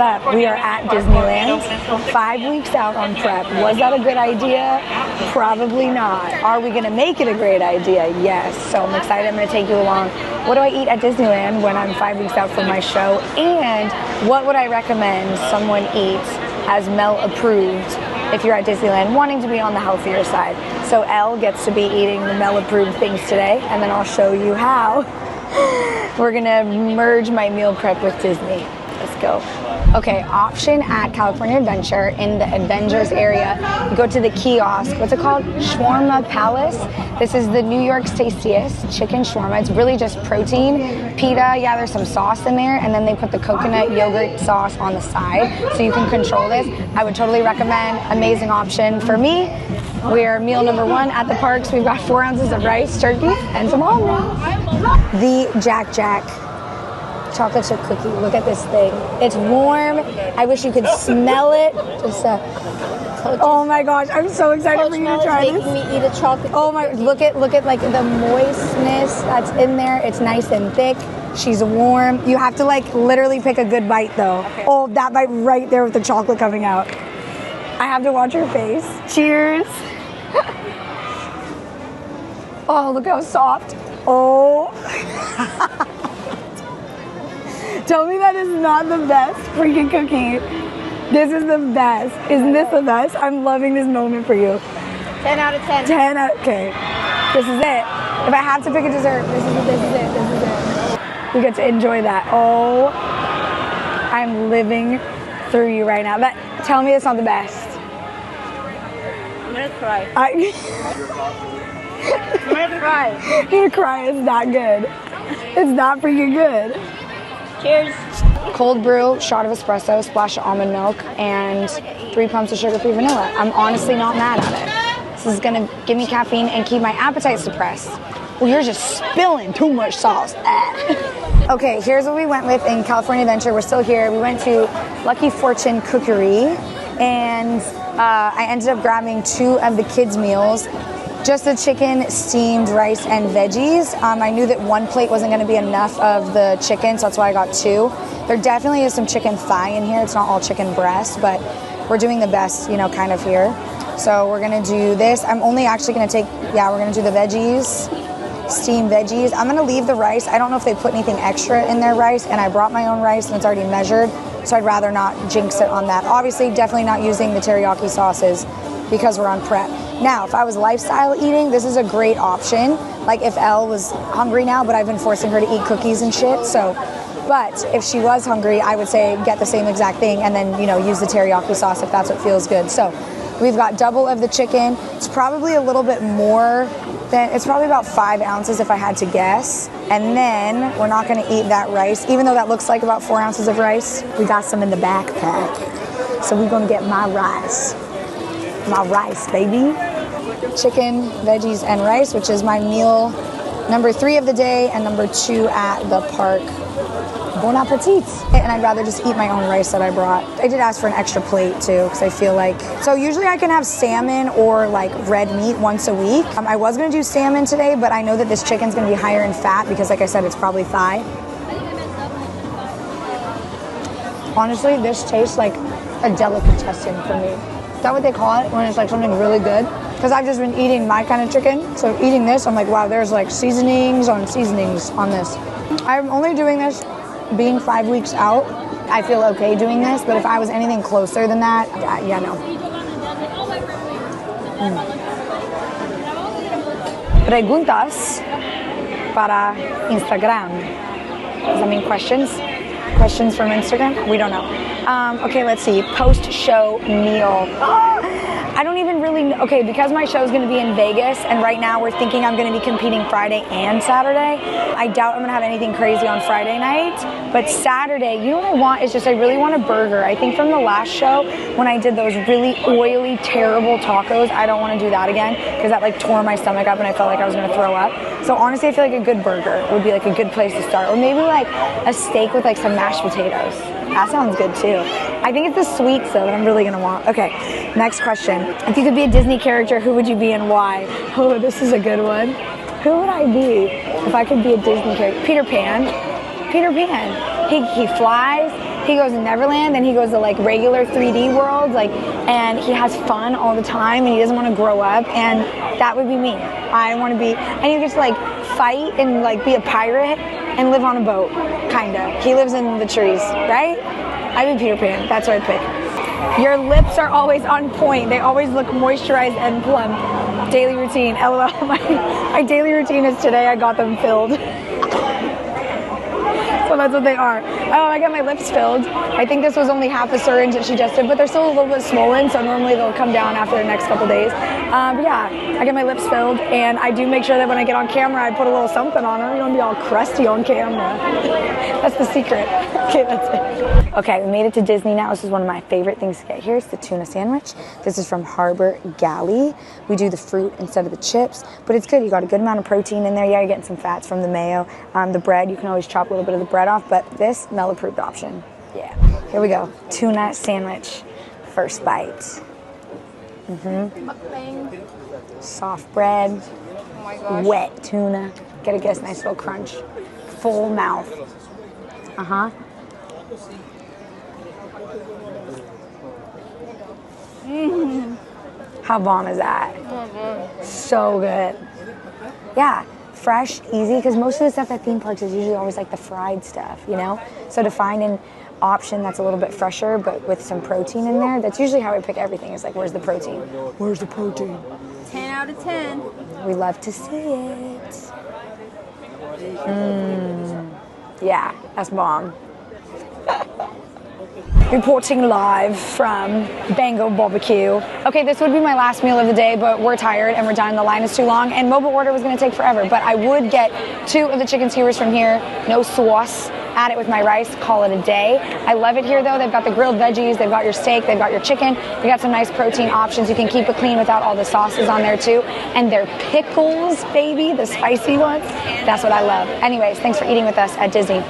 up? We are at Disneyland, 5 weeks out on prep. Was that a good idea? Probably not. Are we gonna make it a great idea? Yes. So I'm excited, I'm gonna take you along. What do I eat at Disneyland when I'm 5 weeks out from my show? And what would I recommend someone eat as Mel approved if you're at Disneyland wanting to be on the healthier side? So Elle gets to be eating the Mel approved things today, and then I'll show you how. We're gonna merge my meal prep with Disney. Let's go. Okay, option at California Adventure in the Avengers area. You go to the kiosk. What's it called? Shawarma Palace. This is the New York's tastiest chicken shawarma. It's really just protein, pita. Yeah, there's some sauce in there, and then they put the coconut yogurt sauce on the side, so you can control this. I would totally recommend. Amazing option for me. We're meal number 1 at the parks. We've got 4 ounces of rice, turkey, and some almonds. The Jack Jack chocolate chip cookie. Look at this thing. It's warm. I wish you could smell it. Just oh my gosh, I'm so excited for you to try this. Making me eat a chocolate. Oh my, look at like the moistness that's in there. It's nice and thick. She's warm. You have to like literally pick a good bite though. Okay. Oh, that bite right there with the chocolate coming out. I have to watch her face. Cheers. Oh, look how soft. Oh. Tell me that is not the best freaking cookie. This is the best. Isn't this the best? I'm loving this moment for you. 10 out of 10. 10 out, okay. This is it. If I have to pick a dessert, this is it. We get to enjoy that. Oh, I'm living through you right now. Tell me it's not the best. I'm gonna cry. I'm gonna cry. You're gonna cry. It's not good. It's not freaking good. Cheers. Cold brew, shot of espresso, splash of almond milk, and 3 pumps of sugar-free vanilla. I'm honestly not mad at it. This is gonna give me caffeine and keep my appetite suppressed. Well, you're just spilling too much sauce. Okay, here's what we went with in California Adventure. We're still here. We went to Lucky Fortune Cookery, and I ended up grabbing 2 of the kids' meals. Just the chicken, steamed rice, and veggies. I knew that 1 plate wasn't gonna be enough of the chicken, so that's why I got 2. There definitely is some chicken thigh in here. It's not all chicken breast, but we're doing the best, you know, kind of here. So we're gonna do this. I'm only actually gonna we're gonna do the veggies, steamed veggies. I'm gonna leave the rice. I don't know if they put anything extra in their rice, and I brought my own rice and it's already measured, so I'd rather not jinx it on that. Obviously, definitely not using the teriyaki sauces because we're on prep. Now, if I was lifestyle eating, this is a great option. Like if Elle was hungry now, but I've been forcing her to eat cookies and shit, so. But if she was hungry, I would say get the same exact thing and then, you know, use the teriyaki sauce if that's what feels good. So we've got double of the chicken. It's probably a little bit more than, it's probably about 5 ounces if I had to guess. And then we're not gonna eat that rice, even though that looks like about 4 ounces of rice. We got some in the backpack. So we're gonna get my rice. My rice, baby. Chicken, veggies, and rice, which is my meal number 3 of the day and number 2 at the park. Bon appetit. And I'd rather just eat my own rice that I brought. I did ask for an extra plate too, because I feel like, so usually I can have salmon or like red meat once a week. I was gonna do salmon today, but I know that this chicken's gonna be higher in fat because like I said, it's probably thigh. Honestly, this tastes like a delicatessen for me. Is that what they call it when it's like something really good? Because I've just been eating my kind of chicken. So eating this, I'm like, wow, there's like seasonings on this. I'm only doing this being 5 weeks out. I feel okay doing this, but if I was anything closer than that, yeah, no. Preguntas para Instagram. Does that mean questions? Questions from Instagram? We don't know. Okay, let's see. Post-show meal. I don't even really know. Okay, because my show is going to be in Vegas, and right now we're thinking I'm going to be competing Friday and Saturday. I doubt I'm going to have anything crazy on Friday night, but Saturday, you know what I want is just, I really want a burger. I think from the last show, when I did those really oily, terrible tacos, I don't want to do that again, because that like tore my stomach up and I felt like I was going to throw up. So honestly, I feel like a good burger would be like a good place to start, or maybe like a steak with like some mashed potatoes. That sounds good too. I think it's the sweets though that I'm really gonna want. Okay, next question. If you could be a Disney character, who would you be and why? Oh, this is a good one. Who would I be if I could be a Disney character? Peter Pan. Peter Pan. He flies, He goes to Neverland, then he goes to like regular 3D worlds, like, and he has fun all the time, and he doesn't want to grow up, and that would be me. I want to be, and he gets to like fight and like be a pirate and live on a boat, kinda. He lives in the trees, right? I'd be Peter Pan. That's what I'd pick. Your lips are always on point. They always look moisturized and plump. Daily routine. LOL. My daily routine is today I got them filled. So that's what they are. Oh, I got my lips filled. I think this was only half a syringe that she just did, but they're still a little bit swollen, so normally they'll come down after the next couple days. But yeah, I get my lips filled, and I do make sure that when I get on camera, I put a little something on them. You don't be all crusty on camera. That's the secret. Okay, that's it. Okay, we made it to Disney now. This is one of my favorite things to get here. It's the tuna sandwich. This is from Harbor Galley. We do the fruit instead of the chips, but it's good. You got a good amount of protein in there. Yeah, you're getting some fats from the mayo. The bread, you can always chop a little bit of the bread off, but this, Mel-approved option. Yeah. Here we go. Tuna sandwich. First bite. Soft bread. Oh my gosh. Wet tuna. Get a guess, nice little crunch. Full mouth. How bomb is that? So good. Yeah, fresh, easy, because most of the stuff at theme parks is usually always like the fried stuff, you know? So to find an option that's a little bit fresher, but with some protein in there, that's usually how I pick everything, is like, where's the protein? Where's the protein? 10 out of 10. We love to see it. Yeah, that's bomb. Reporting live from Bango Barbecue. Okay, this would be my last meal of the day, but we're tired and we're done. The line is too long, and mobile order was gonna take forever, but I would get 2 of the chicken skewers from here, no sauce, add it with my rice, call it a day. I love it here though. They've got the grilled veggies, they've got your steak, they've got your chicken. They got some nice protein options. You can keep it clean without all the sauces on there too. And their pickles, baby, the spicy ones, that's what I love. Anyways, thanks for eating with us at Disney.